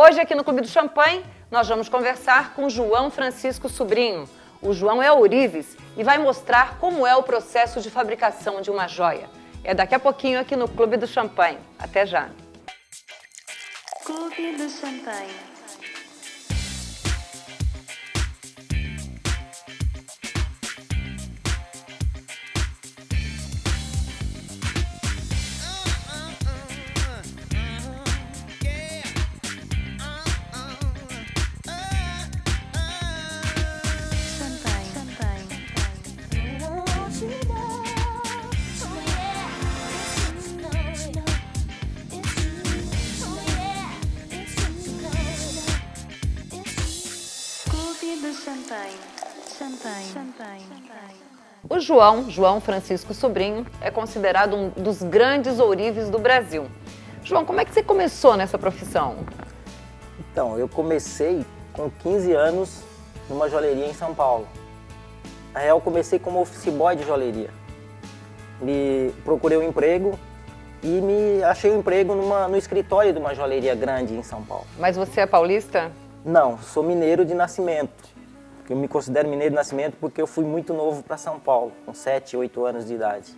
Hoje, aqui no Clube do Champanhe, nós vamos conversar com João Francisco Sobrinho. O João é ourives e vai mostrar como é o processo de fabricação de uma joia. É daqui a pouquinho aqui no Clube do Champanhe. Até já! Clube do Champanhe. O João Francisco Sobrinho, é considerado um dos grandes ourives do Brasil. João, como é que você começou nessa profissão? Então, eu comecei com 15 anos numa joalheria em São Paulo. Na real, eu comecei como office boy de joalheria. Procurei um emprego e achei um emprego no escritório de uma joalheria grande em São Paulo. Mas você é paulista? Não, sou mineiro de nascimento. Eu me considero mineiro de nascimento porque eu fui muito novo para São Paulo, com 7, 8 anos de idade.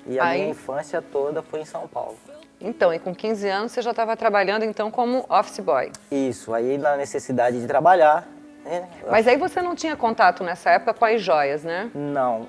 E a minha infância toda foi em São Paulo. Então, e com 15 anos você já estava trabalhando então como office boy? Isso, aí na necessidade de trabalhar. Mas aí você não tinha contato nessa época com as joias, né? Não,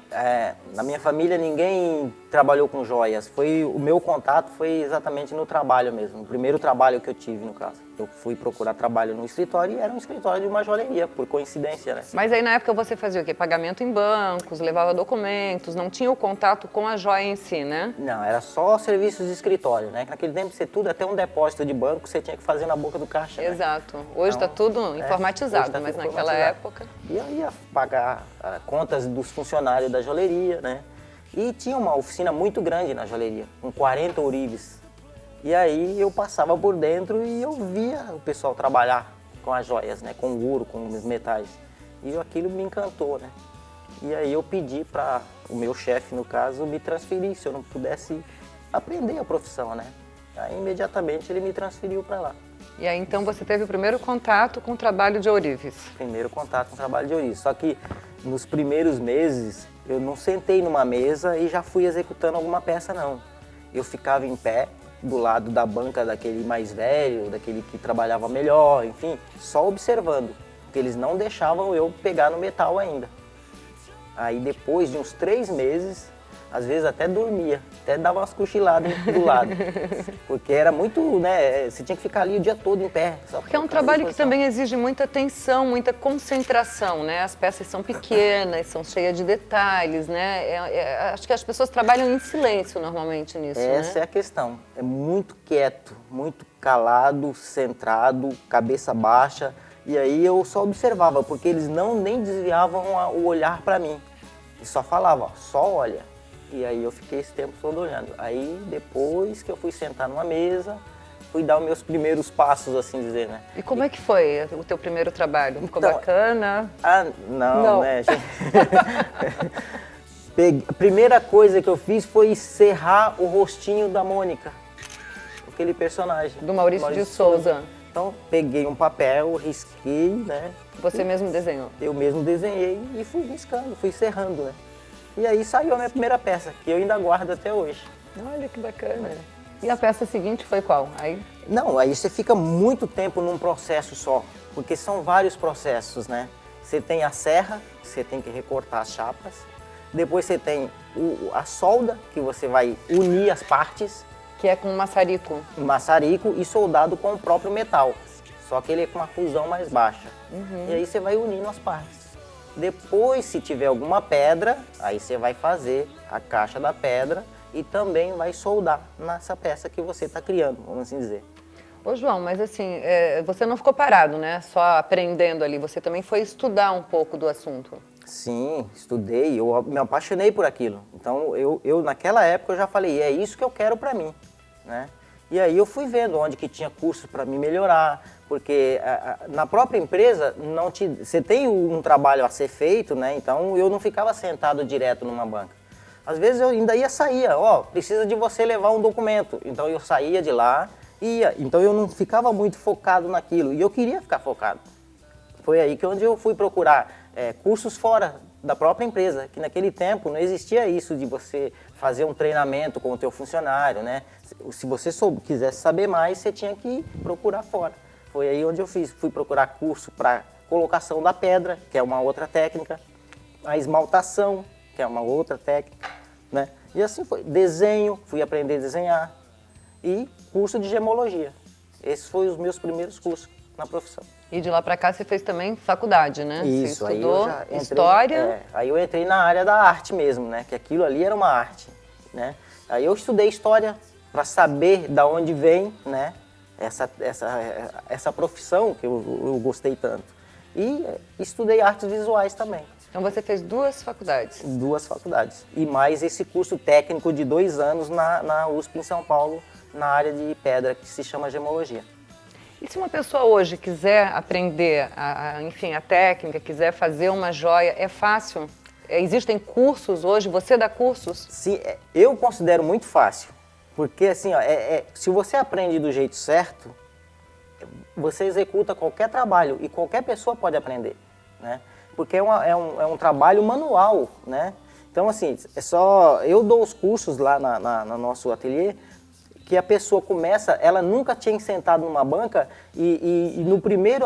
na minha família ninguém trabalhou com joias. O meu contato foi exatamente no trabalho mesmo, o primeiro trabalho que eu tive no caso. Eu fui procurar trabalho no escritório e era um escritório de uma joalheria, por coincidência, né? Mas aí na época você fazia o quê? Pagamento em bancos, levava documentos, não tinha o contato com a joia em si, né? Não, era só serviços de escritório, né? Naquele tempo você tudo, até um depósito de banco, você tinha que fazer na boca do caixa. Exato. Né? Hoje está tudo informatizado, mas naquela época... E eu ia pagar contas dos funcionários da joalheria, né? E tinha uma oficina muito grande na joalheria, com 40 ourives. E aí eu passava por dentro e eu via o pessoal trabalhar com as joias, né? Com o ouro, com os metais. E aquilo me encantou, né? E aí eu pedi para o meu chefe, no caso, me transferir, se eu não pudesse aprender a profissão, né? Aí imediatamente ele me transferiu para lá. E aí então você teve o primeiro contato com o trabalho de ourives? Primeiro contato com o trabalho de ourives. Só que nos primeiros meses eu não sentei numa mesa e já fui executando alguma peça, não. Eu ficava em pé, do lado da banca daquele mais velho, daquele que trabalhava melhor, enfim, só observando, porque eles não deixavam eu pegar no metal ainda. Aí depois de uns 3 meses, às vezes até dormia, até dava umas cochiladas do lado, porque era muito, né, você tinha que ficar ali o dia todo em pé. Porque é um trabalho que também exige muita atenção, muita concentração, né? As peças são pequenas, são cheias de detalhes, né? Acho que as pessoas trabalham em silêncio normalmente nisso, Essa é a questão, é muito quieto, muito calado, centrado, cabeça baixa, e aí eu só observava, porque eles nem desviavam o olhar para mim, eles só falavam, ó, só olha. E aí eu fiquei esse tempo todo olhando. Aí depois que eu fui sentar numa mesa, fui dar os meus primeiros passos, assim dizer, né? E como é que foi o teu primeiro trabalho? Ficou então, bacana? Não, né? A primeira coisa que eu fiz foi serrar o rostinho da Mônica, aquele personagem. Do Maurício de Souza. Então peguei um papel, risquei, né? Você mesmo desenhou? Eu mesmo desenhei e fui riscando, fui serrando, né? E aí saiu a minha primeira peça, que eu ainda guardo até hoje. Olha que bacana. E a peça seguinte foi qual? Não, aí você fica muito tempo num processo só, porque são vários processos, né? Você tem a serra, você tem que recortar as chapas. Depois você tem a solda, que você vai unir as partes. Que é com maçarico. Maçarico e soldado com o próprio metal. Só que ele é com uma fusão mais baixa. E aí você vai unindo as partes. Depois, se tiver alguma pedra, aí você vai fazer a caixa da pedra e também vai soldar nessa peça que você está criando, vamos assim dizer. Ô João, mas assim, você não ficou parado, né? Só aprendendo ali, você também foi estudar um pouco do assunto. Sim, estudei, eu me apaixonei por aquilo. Então, eu naquela época eu já falei, é isso que eu quero para mim, né? E aí eu fui vendo onde que tinha curso para me melhorar, porque na própria empresa você tem um trabalho a ser feito, né? Então eu não ficava sentado direto numa banca. Às vezes eu ainda saía, precisa de você levar um documento. Então eu saía de lá Ia. Então eu não ficava muito focado naquilo, e eu queria ficar focado. Foi aí que onde eu fui procurar cursos fora da própria empresa, que naquele tempo não existia isso de você fazer um treinamento com o teu funcionário, né? Se você quisesse saber mais, você tinha que procurar fora. Foi aí onde eu fui procurar curso para colocação da pedra, que é uma outra técnica, a esmaltação, que é uma outra técnica, né? E assim foi. Desenho, fui aprender a desenhar, e curso de gemologia. Esses foram os meus primeiros cursos na profissão. E de lá para cá você fez também faculdade, né? Isso, você estudou aí eu já entrei, história. Aí eu entrei na área da arte mesmo, né? Que aquilo ali era uma arte, né? Aí eu estudei história para saber da onde vem, né? Essa profissão que eu gostei tanto. E estudei artes visuais também. Então você fez 2 faculdades. 2 faculdades. E mais esse curso técnico de 2 anos na USP em São Paulo, na área de pedra, que se chama gemologia. E se uma pessoa hoje quiser aprender, enfim, a técnica, quiser fazer uma joia, é fácil? Existem cursos hoje? Você dá cursos? Sim, eu considero muito fácil. Porque assim, ó, se você aprende do jeito certo, você executa qualquer trabalho e qualquer pessoa pode aprender, né? Porque é um trabalho manual, né? Então assim, eu dou os cursos lá no nosso ateliê, que a pessoa começa, ela nunca tinha sentado numa banca e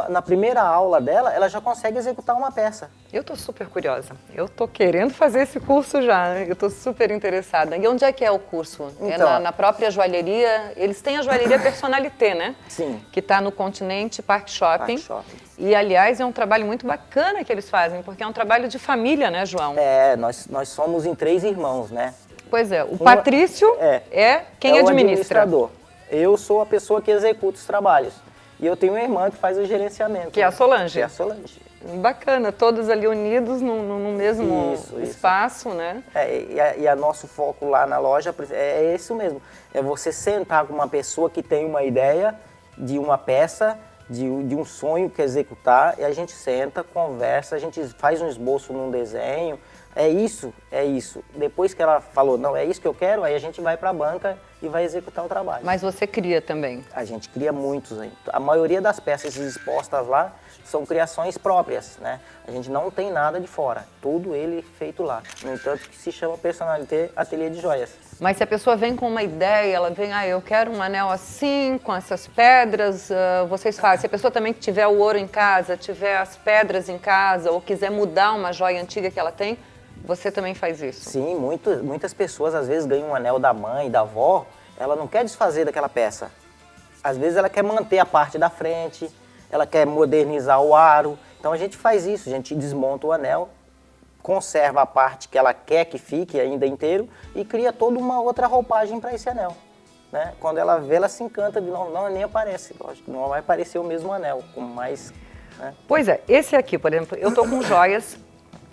na primeira aula dela, ela já consegue executar uma peça. Eu tô super curiosa. Eu tô querendo fazer esse curso já. Eu tô super interessada. E onde é que é o curso? Então, é na própria joalheria? Eles têm a joalheria Personalité, né? Sim. Que está no Continente Park Shopping. Park Shopping. E, aliás, é um trabalho muito bacana que eles fazem, porque é um trabalho de família, né, João? Nós somos em 3 irmãos, né? Pois é, o Patrício é quem administra. O administrador. Eu sou a pessoa que executa os trabalhos. E eu tenho uma irmã que faz o gerenciamento. Que é a Solange. Que é a Solange. Bacana, todos ali unidos no mesmo espaço, né? E a nosso foco lá na loja é isso mesmo. É você sentar com uma pessoa que tem uma ideia de uma peça, de um sonho que executar, e a gente senta, conversa, a gente faz um esboço num desenho. É isso. Depois que ela falou, não, é isso que eu quero, aí a gente vai para a banca e vai executar o trabalho. Mas você cria também? A gente cria muitos aí. A maioria das peças expostas lá são criações próprias, né? A gente não tem nada de fora, tudo ele feito lá. No entanto, que se chama Personalité Ateliê de Joias. Mas se a pessoa vem com uma ideia, ela vem, eu quero um anel assim, com essas pedras, vocês fazem. Se a pessoa também tiver o ouro em casa, tiver as pedras em casa, ou quiser mudar uma joia antiga que ela tem, você também faz isso? Sim, muitas pessoas às vezes ganham um anel da mãe, da avó, ela não quer desfazer daquela peça. Às vezes ela quer manter a parte da frente, ela quer modernizar o aro. Então a gente faz isso, a gente desmonta o anel, conserva a parte que ela quer que fique ainda inteiro e cria toda uma outra roupagem para esse anel, né? Quando ela vê, ela se encanta de novo, não nem aparece, lógico, não vai parecer o mesmo anel, com mais... Né? Pois é, esse aqui, por exemplo, eu tô com joias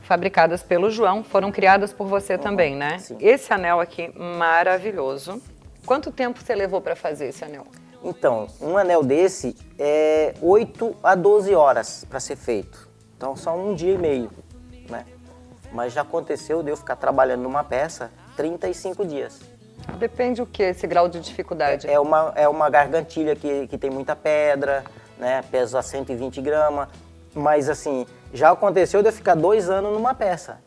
fabricadas pelo João, foram criadas por você também, né? Sim. Esse anel aqui, maravilhoso. Quanto tempo você levou para fazer esse anel? Então, um anel desse é 8 a 12 horas para ser feito. Então, são 1 dia e meio, né? Mas já aconteceu de eu ficar trabalhando numa peça 35 dias. Depende o que, esse grau de dificuldade? É uma gargantilha que tem muita pedra, né? Pesa 120 gramas. Mas, assim, já aconteceu de eu ficar 2 anos numa peça.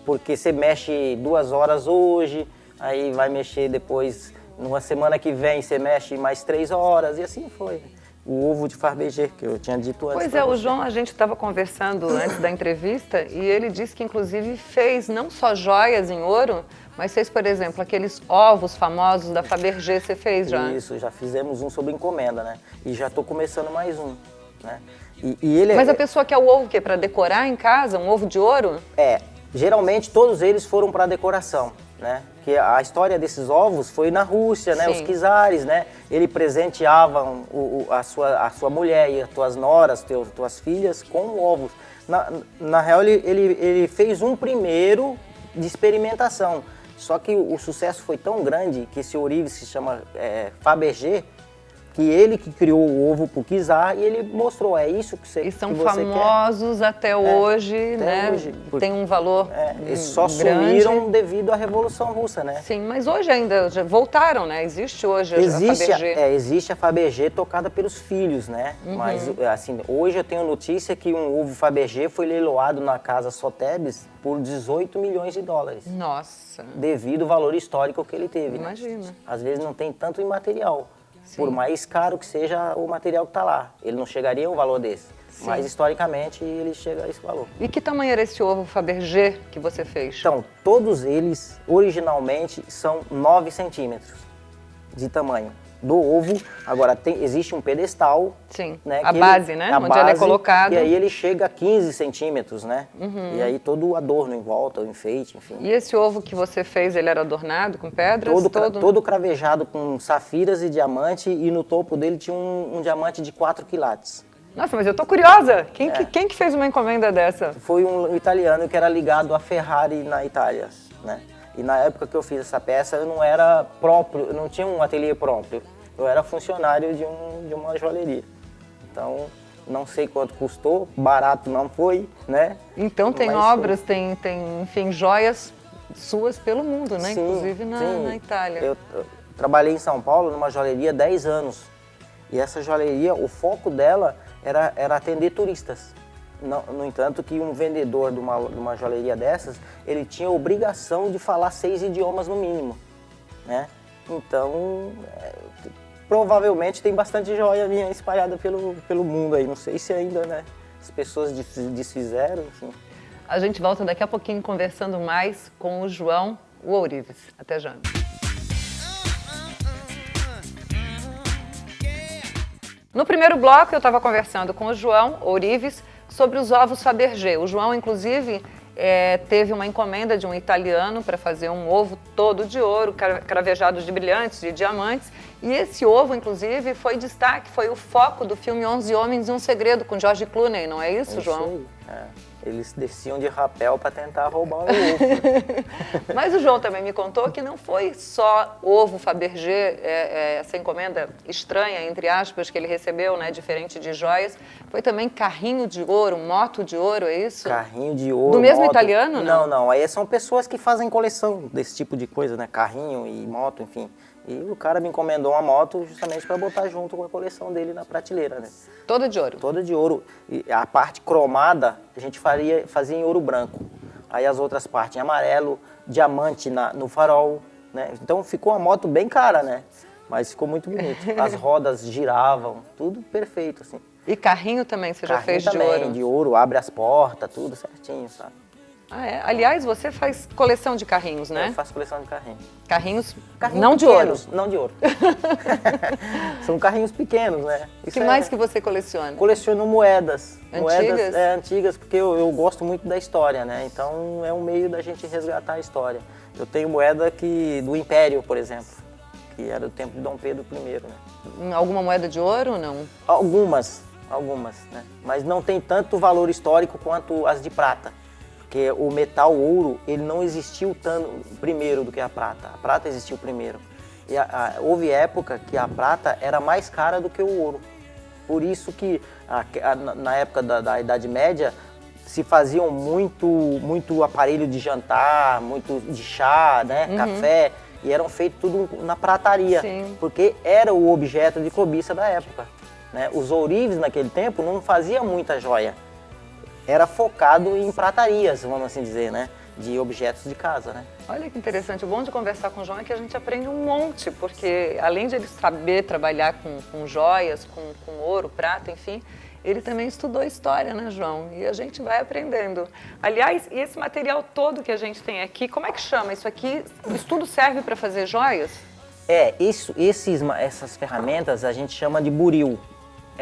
Porque você mexe 2 horas hoje, aí vai mexer depois, numa semana que vem, você mexe mais 3 horas, e assim foi. O ovo de Fabergé, que eu tinha dito antes. Pois é, o João, a gente estava conversando antes da entrevista, e ele disse que, inclusive, fez não só joias em ouro, mas fez, por exemplo, aqueles ovos famosos da Fabergé, você fez já? Isso, já fizemos um sob encomenda, né? E já estou começando mais um, né? Mas a pessoa quer o ovo o quê? Para decorar em casa? Um ovo de ouro? Geralmente todos eles foram para decoração, né? Que a história desses ovos foi na Rússia, né? Os czares, né? Ele presenteavam a sua mulher e as tuas noras, tuas filhas com ovos. Na real, ele fez um primeiro de experimentação. Só que o sucesso foi tão grande que esse ourives se chama Fabergé, que ele que criou o ovo pro Kizar e ele mostrou, é isso que você, E são que você famosos até hoje, né? hoje, Tem um valor eles só grande. sumiram devido à Revolução Russa, né? Sim, mas hoje ainda já voltaram, né? Existe hoje a Fabergé. Existe a Fabergé tocada pelos filhos, né? Mas, assim, hoje eu tenho notícia que um ovo Fabergé foi leiloado na casa Sotheby's por 18 milhões de dólares. Nossa, Devido ao valor histórico que ele teve. imagina. Né? Às vezes não tem tanto em material. Sim. Por mais caro que seja o material que está lá. Ele não chegaria a um valor desse. Sim. Mas historicamente ele chega a esse valor. E que tamanho era esse ovo Fabergé que você fez? Então, todos eles originalmente são 9 centímetros de tamanho do ovo. Agora, existe um pedestal. Sim, Né, a base, né? Onde ele é colocado. E aí ele chega a 15 centímetros, né? E aí todo o adorno em volta, o enfeite, enfim. E esse ovo que você fez, ele era adornado com pedras? Todo cravejado com safiras e diamante, e no topo dele tinha um diamante de 4 quilates. Nossa, mas eu tô curiosa. Quem que fez uma encomenda dessa? Foi um italiano que era ligado à Ferrari na Itália, né? E na época que eu fiz essa peça, eu não era próprio, eu não tinha um ateliê próprio. Eu era funcionário de uma joalheria. Então, não sei quanto custou, barato não foi, né? Então tem obras, tem, enfim, joias suas pelo mundo, né? Sim, inclusive na Itália. Eu trabalhei em São Paulo numa joalheria 10 anos. E essa joalheria, o foco dela era atender turistas. No entanto, que um vendedor de uma joalheria dessas, ele tinha a obrigação de falar 6 idiomas no mínimo, né? Então, provavelmente tem bastante joia minha espalhada pelo mundo aí. Não sei se ainda, né, as pessoas desfizeram, enfim. A gente volta daqui a pouquinho conversando mais com o João Ourives. Até já. No primeiro bloco, eu estava conversando com o João Ourives sobre os ovos Fabergé. O João, inclusive, teve uma encomenda de um italiano para fazer um ovo todo de ouro, cravejado de brilhantes, de diamantes. E esse ovo, inclusive, foi destaque, foi o foco do filme 11 Homens e um Segredo, com George Clooney, não é isso, João? Eles desciam de rapel para tentar roubar o ovo. Mas o João também me contou que não foi só ovo Fabergé, essa encomenda estranha, entre aspas, que ele recebeu, né, diferente de joias. Foi também carrinho de ouro, moto de ouro, é isso? Carrinho de ouro, do mesmo moto. Italiano, não? Não. Aí são pessoas que fazem coleção desse tipo de coisa, né? Carrinho e moto, enfim. E o cara me encomendou uma moto justamente para botar junto com a coleção dele na prateleira, né? Toda de ouro? Toda de ouro. E a parte cromada a gente fazia em ouro branco. Aí as outras partes em amarelo, diamante no farol, né? Então ficou uma moto bem cara, né? Mas ficou muito bonito. As rodas giravam, tudo perfeito, assim. E carrinho também, você já fez de ouro? De ouro, abre as portas, tudo certinho, sabe? Ah, é? Aliás, você faz coleção de carrinhos, né? Eu faço coleção de carrinhos. Carrinhos não de ouro? Não de ouro. São carrinhos pequenos, né? O que mais que você coleciona? Coleciono moedas. Antigas? Antigas, porque eu gosto muito da história, né? Então é um meio da gente resgatar a história. Eu tenho moeda do Império, por exemplo, que era do tempo de Dom Pedro I, né? Alguma moeda de ouro ou não? Algumas, né? Mas não tem tanto valor histórico quanto as de prata. Porque o metal ouro, ele não existiu primeiro do que a prata. A prata existiu primeiro. E houve época que a prata era mais cara do que o ouro. Por isso que na época da Idade Média se faziam muito aparelho de jantar, muito de chá, né, café, e eram feitos tudo na prataria. Sim. Porque era o objeto de cobiça da época, né? Os ourives naquele tempo não faziam muita joia. Era focado em pratarias, vamos assim dizer, né? De objetos de casa, né? Olha que interessante. O bom de conversar com o João é que a gente aprende um monte, porque além de ele saber trabalhar com joias, com ouro, prata, enfim, ele também estudou história, né, João? E a gente vai aprendendo. Aliás, e esse material todo que a gente tem aqui, como é que chama? Isso aqui, isso tudo serve para fazer joias? Essas ferramentas a gente chama de buril.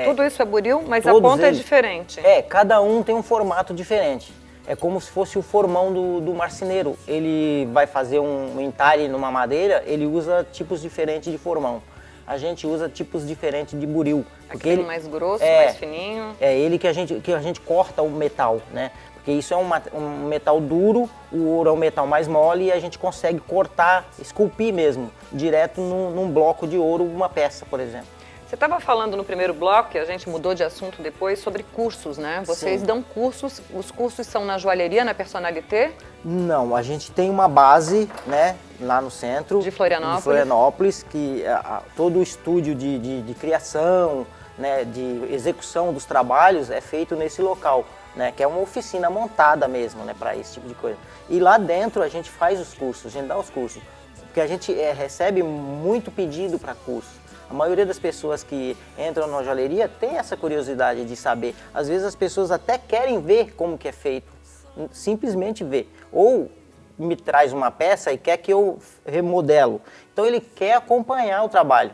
Tudo isso é buril, mas a ponta é diferente. Cada um tem um formato diferente. É como se fosse o formão do marceneiro. Ele vai fazer um entalhe numa madeira, ele usa tipos diferentes de formão. A gente usa tipos diferentes de buril. Aquele mais grosso, mais fininho. É ele que a gente corta o metal, né? Porque isso é um metal duro, o ouro é um metal mais mole e a gente consegue cortar, esculpir mesmo, direto num bloco de ouro, uma peça, por exemplo. Você estava falando no primeiro bloco, que a gente mudou de assunto depois, sobre cursos, né? Vocês Sim. dão cursos, os cursos são na joalheria, na Personalité? Não, a gente tem uma base, né, lá no centro De Florianópolis. Que todo o estúdio de criação, né, de execução dos trabalhos é feito nesse local, né, que é uma oficina montada mesmo, né, para esse tipo de coisa. E lá dentro a gente faz os cursos, a gente dá os cursos, porque a gente recebe muito pedido para curso. A maioria das pessoas que entram na joalheria tem essa curiosidade de saber. Às vezes as pessoas até querem ver como que é feito, simplesmente ver. Ou me traz uma peça e quer que eu remodelo. Então ele quer acompanhar o trabalho.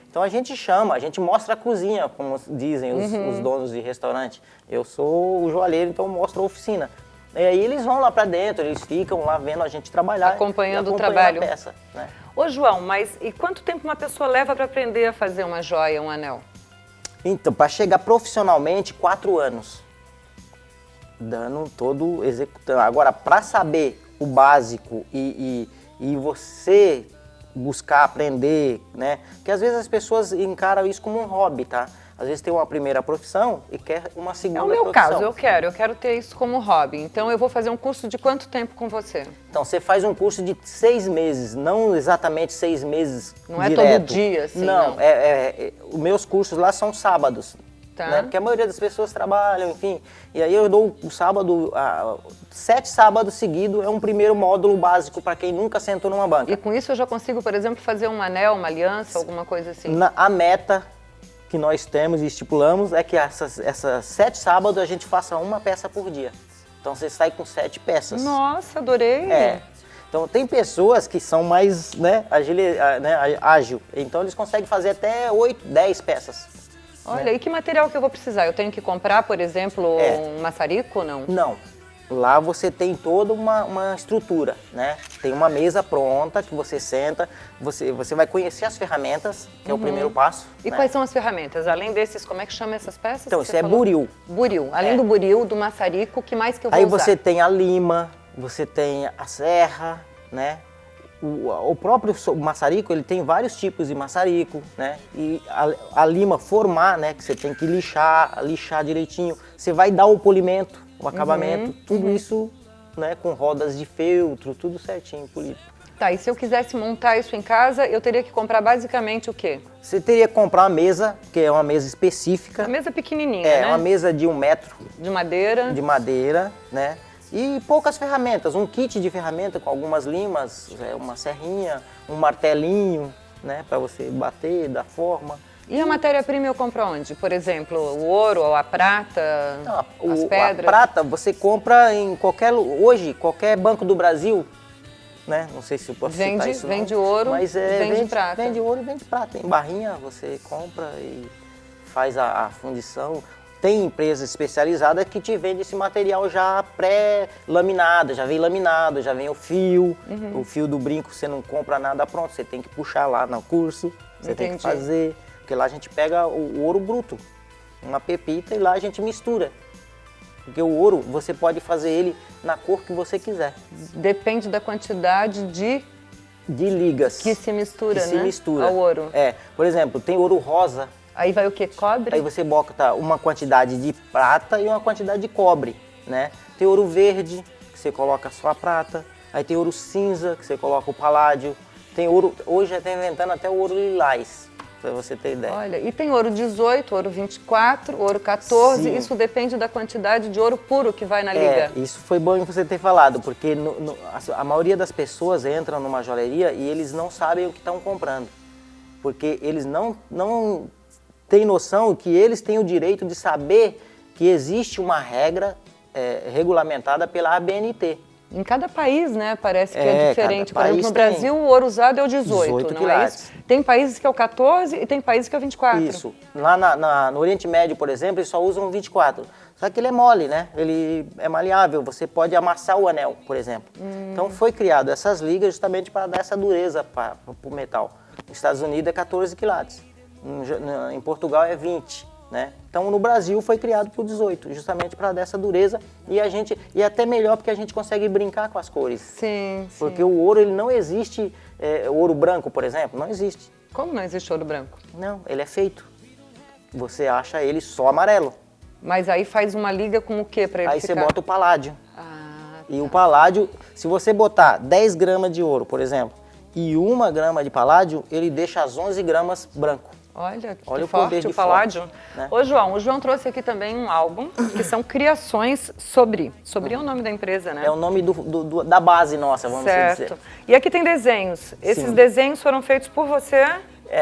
Então a gente chama, a gente mostra a cozinha, como dizem os donos de restaurante. Eu sou o joalheiro, então eu mostro a oficina. E aí eles vão lá para dentro, eles ficam lá vendo a gente trabalhar. Acompanhando o trabalho. A peça, né? Ô João, mas e quanto tempo uma pessoa leva para aprender a fazer uma joia, um anel? Então, para chegar profissionalmente, 4 anos. Dando todo, executando. Agora, para saber o básico e você buscar aprender, né? Porque às vezes as pessoas encaram isso como um hobby, tá? Às vezes tem uma primeira profissão e quer uma segunda É o meu profissão. caso, eu quero ter isso como hobby. Então eu vou fazer um curso de quanto tempo com você? Então você faz um curso de 6 meses, não exatamente 6 meses Não é direto. todo dia, assim, não. Os meus cursos lá são sábados. Tá. Né? Porque a maioria das pessoas trabalham, enfim. E aí eu dou o sábado, 7 sábados seguidos é um primeiro módulo básico para quem nunca sentou numa banca. E com isso eu já consigo, por exemplo, fazer um anel, uma aliança, alguma coisa assim? A meta que nós temos e estipulamos é que essas 7 sábados a gente faça uma peça por dia. Então você sai com 7 peças. Nossa, adorei! Então tem pessoas que são mais, né, ágil. Então eles conseguem fazer até 8, 10 peças. Olha, né? E que material que eu vou precisar? Eu tenho que comprar, por exemplo, um maçarico ou não? Não. Lá você tem toda uma estrutura, né? Tem uma mesa pronta que você senta, você vai conhecer as ferramentas, que é o primeiro passo. E né? quais são as ferramentas? Além desses, como é que chama essas peças? Então, que isso você é falou? buril. Buril. Além do buril, do maçarico, o que mais que eu vou Aí usar? você tem a lima, você tem a serra, né? O próprio maçarico, ele tem vários tipos de maçarico, né? E a lima formar, né? Que você tem que lixar direitinho. Você vai dar o polimento, o acabamento, tudo isso, né? Com rodas de feltro, tudo certinho, polido. Tá, e se eu quisesse montar isso em casa, eu teria que comprar basicamente o quê? Você teria que comprar uma mesa, que é uma mesa específica. Uma mesa pequenininha, É, né? uma mesa de 1 metro De madeira. de madeira, né? E poucas ferramentas, um kit de ferramenta com algumas limas, uma serrinha, um martelinho, né? Para você bater, dar forma. E a matéria-prima eu compro onde? Por exemplo, o ouro ou a prata, Não, as pedras? A prata você compra em hoje, qualquer banco do Brasil, né? Não sei se eu posso citar isso não, vende ouro, mas vende prata. Vende ouro e vende prata. Em barrinha você compra e faz a fundição. Tem empresa especializada que te vende esse material já pré-laminado, já vem laminado, já vem o fio. O fio do brinco você não compra nada pronto, você tem que puxar lá no curso, você tem que Entendi. fazer. Porque lá a gente pega o ouro bruto, uma pepita, e lá a gente mistura. Porque o ouro, você pode fazer ele na cor que você quiser. Depende da quantidade de ligas. que se mistura, que se né? mistura. Ao ouro. É, por exemplo, tem ouro rosa. Aí vai o quê? Cobre? Aí você bota uma quantidade de prata e uma quantidade de cobre, né? Tem ouro verde, que você coloca só a prata. Aí tem ouro cinza, que você coloca o paládio. Tem ouro, hoje já está inventando até o ouro lilás, para você ter ideia. Olha, e tem ouro 18, ouro 24, ouro 14, Sim. Isso depende da quantidade de ouro puro que vai na liga. Isso foi bom você ter falado, porque a maioria das pessoas entram numa joalheria e eles não sabem o que estão comprando. Porque eles não têm noção que eles têm o direito de saber que existe uma regra regulamentada pela ABNT. Em cada país, né, parece que é diferente. Por cada exemplo, no país Brasil o ouro usado é o 18, não é isso? Tem países que é o 14 e tem países que é o 24. Isso. Lá no Oriente Médio, por exemplo, eles só usam 24. Só que ele é mole, né? Ele é maleável, você pode amassar o anel, por exemplo. Então foi criado essas ligas justamente para dar essa dureza para o metal. Nos Estados Unidos é 14 quilates, em Portugal é 20. Né? Então no Brasil foi criado por 18, justamente para dar essa dureza e até melhor porque a gente consegue brincar com as cores. Sim, Porque o ouro ele não existe, ouro branco, por exemplo, não existe. Como não existe ouro branco? Não, ele é feito. você acha ele só amarelo. Mas aí faz uma liga com o que para ele Aí ficar? você bota o paládio. Ah, E o paládio, se você botar 10 gramas de ouro, por exemplo, e 1 grama de paládio, ele deixa as 11 gramas branco. olha que Olha o forte poder de o paládio. foco, né? Ô, João, o João trouxe aqui também um álbum que são criações Sobri. Sobri é o nome da empresa, né? É o nome da base nossa, vamos dizer. Certo. E aqui tem desenhos. Esses Sim. desenhos foram feitos por você?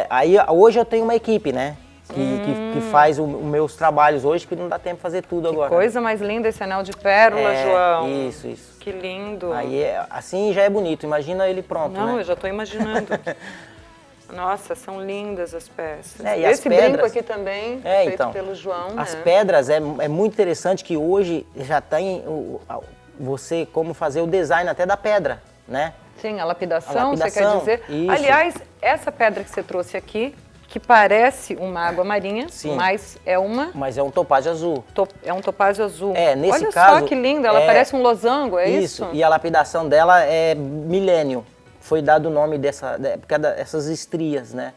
Aí hoje eu tenho uma equipe, né? Que faz os meus trabalhos hoje, que não dá tempo de fazer tudo agora. Coisa mais linda esse anel de pérola, João. Isso. Que lindo. Aí assim já é bonito, imagina ele pronto, Não, né? eu já estou imaginando. Nossa, são lindas as peças. E as Esse pedras, brinco aqui também, feito pelo João, as né? pedras é muito interessante que hoje já tem você como fazer o design até da pedra, né? Sim, a lapidação, você quer lapidação, dizer? isso. Aliás, essa pedra que você trouxe aqui, que parece uma água marinha, Sim. mas é Mas é um topázio azul. é um topázio azul. Nesse Olha caso, só que linda, ela parece um losango, é isso? E a lapidação dela é milênio. Foi dado o nome por causa dessas estrias, né?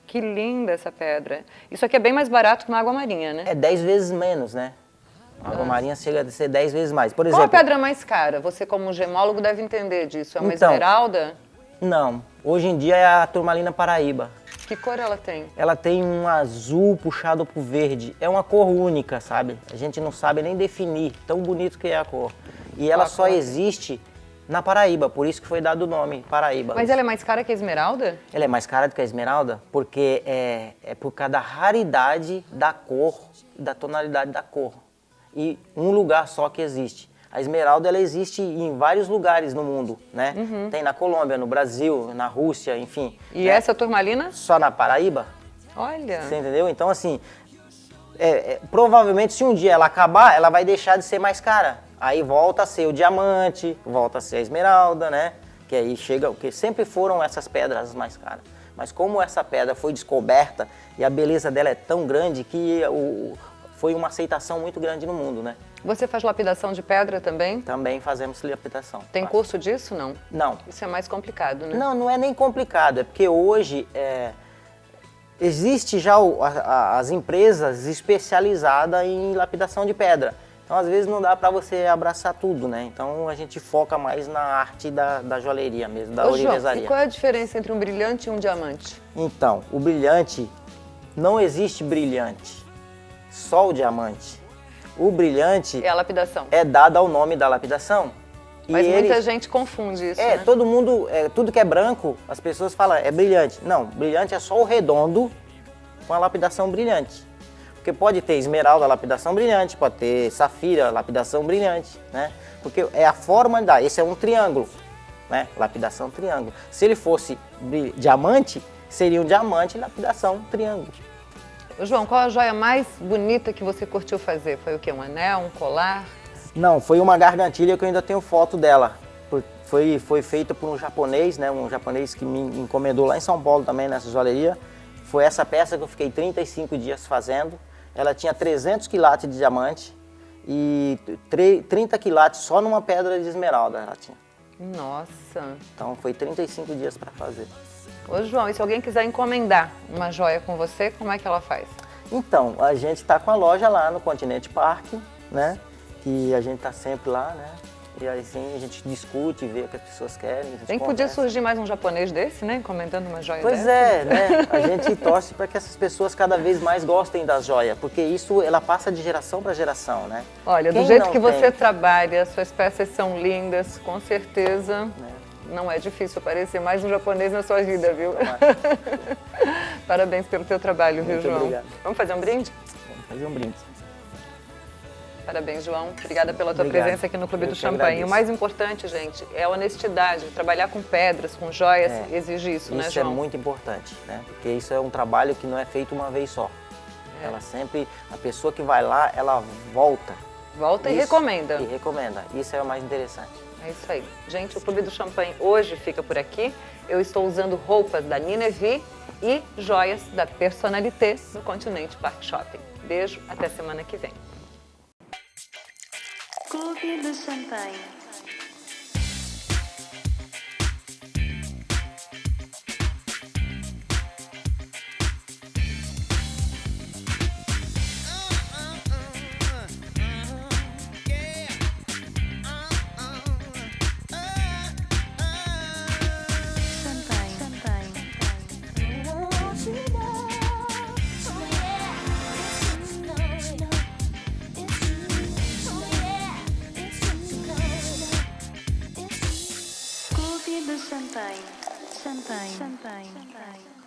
Que linda essa pedra. Isso aqui é bem mais barato que uma água marinha, né? É 10 vezes menos, né? A água marinha chega a ser 10 vezes mais. Por Qual a exemplo, pedra mais cara? Você, como gemólogo, deve entender disso. É uma Então, esmeralda? não. Hoje em dia é a turmalina paraíba. Que cor ela tem? Ela tem um azul puxado pro verde. É uma cor única, sabe? A gente não sabe nem definir, tão bonito que é a cor. E ela só existe na Paraíba, por isso que foi dado o nome Paraíba. Mas ela é mais cara que a esmeralda? Ela é mais cara do que a esmeralda porque é por causa da raridade da cor, da tonalidade da cor. E um lugar só que existe. A esmeralda ela existe em vários lugares no mundo, né? Tem na Colômbia, no Brasil, na Rússia, enfim. E essa turmalina? Só na Paraíba, Olha. você entendeu? Então assim, provavelmente se um dia ela acabar, ela vai deixar de ser mais cara. Aí volta a ser o diamante, volta a ser a esmeralda, né? Que aí chega, porque sempre foram essas pedras as mais caras. Mas como essa pedra foi descoberta e a beleza dela é tão grande que foi uma aceitação muito grande no mundo, né? Você faz lapidação de pedra também? Também fazemos lapidação. Tem curso disso, não? Não. Isso é mais complicado, né? Não é nem complicado, é porque hoje existe já as empresas especializadas em lapidação de pedra. Então, às vezes, não dá para você abraçar tudo, né? Então, a gente foca mais na arte da joalheria mesmo, da ourivesaria. João, e qual é a diferença entre um brilhante e um diamante? Então, o brilhante, não existe brilhante, só o diamante. O brilhante É a lapidação. é dado ao nome da lapidação. Mas muita gente confunde isso, né? todo mundo, tudo que é branco, as pessoas falam, é brilhante. Não, brilhante é só o redondo com a lapidação brilhante. Porque pode ter esmeralda, lapidação brilhante, pode ter safira, lapidação brilhante, né? Porque é a forma esse é um triângulo, né? Lapidação triângulo. Se ele fosse diamante, seria um diamante, lapidação triângulo. Ô, João, qual a joia mais bonita que você curtiu fazer? Foi o quê? Um anel, um colar? Não, foi uma gargantilha que eu ainda tenho foto dela. Foi feita por um japonês, né? Um japonês que me encomendou lá em São Paulo também, nessa joalheria. Foi essa peça que eu fiquei 35 dias fazendo. Ela tinha 300 quilates de diamante e 30 quilates só numa pedra de esmeralda ela tinha. Nossa! Então foi 35 dias para fazer. Ô, João, e se alguém quiser encomendar uma joia com você, como é que ela faz? Então, a gente está com a loja lá no Continente Park, né? Que a gente está sempre lá, né? E aí sim a gente discute, vê o que as pessoas querem. Bem que podia surgir mais um japonês desse, né? Encomendando uma joia Pois dessa. é, né? A gente torce para que essas pessoas cada vez mais gostem das joias, porque isso ela passa de geração para geração, né? Olha, Quem do jeito não que você tem? trabalha, suas peças são lindas, com certeza. Não é difícil aparecer mais um japonês na sua vida, viu? Parabéns pelo teu trabalho, viu, Muito João? obrigado. Vamos fazer um brinde? Vamos fazer um brinde. Parabéns, João. Obrigada pela tua Obrigado. presença aqui no Clube Eu do que Champanhe. agradeço. O mais importante, gente, é a honestidade. Trabalhar com pedras, com joias, exige isso, né, Isso João? é muito importante, né? Porque isso é um trabalho que não é feito uma vez só. Ela sempre, a pessoa que vai lá, ela volta. Volta e Isso, recomenda. E recomenda. Isso é o mais interessante. É isso aí. Gente, o Clube do Champanhe hoje fica por aqui. Eu estou usando roupas da Ninevi e joias da Personalité no Continente Park Shopping. Beijo, até semana que vem. Clube do Champanhe. Champagne.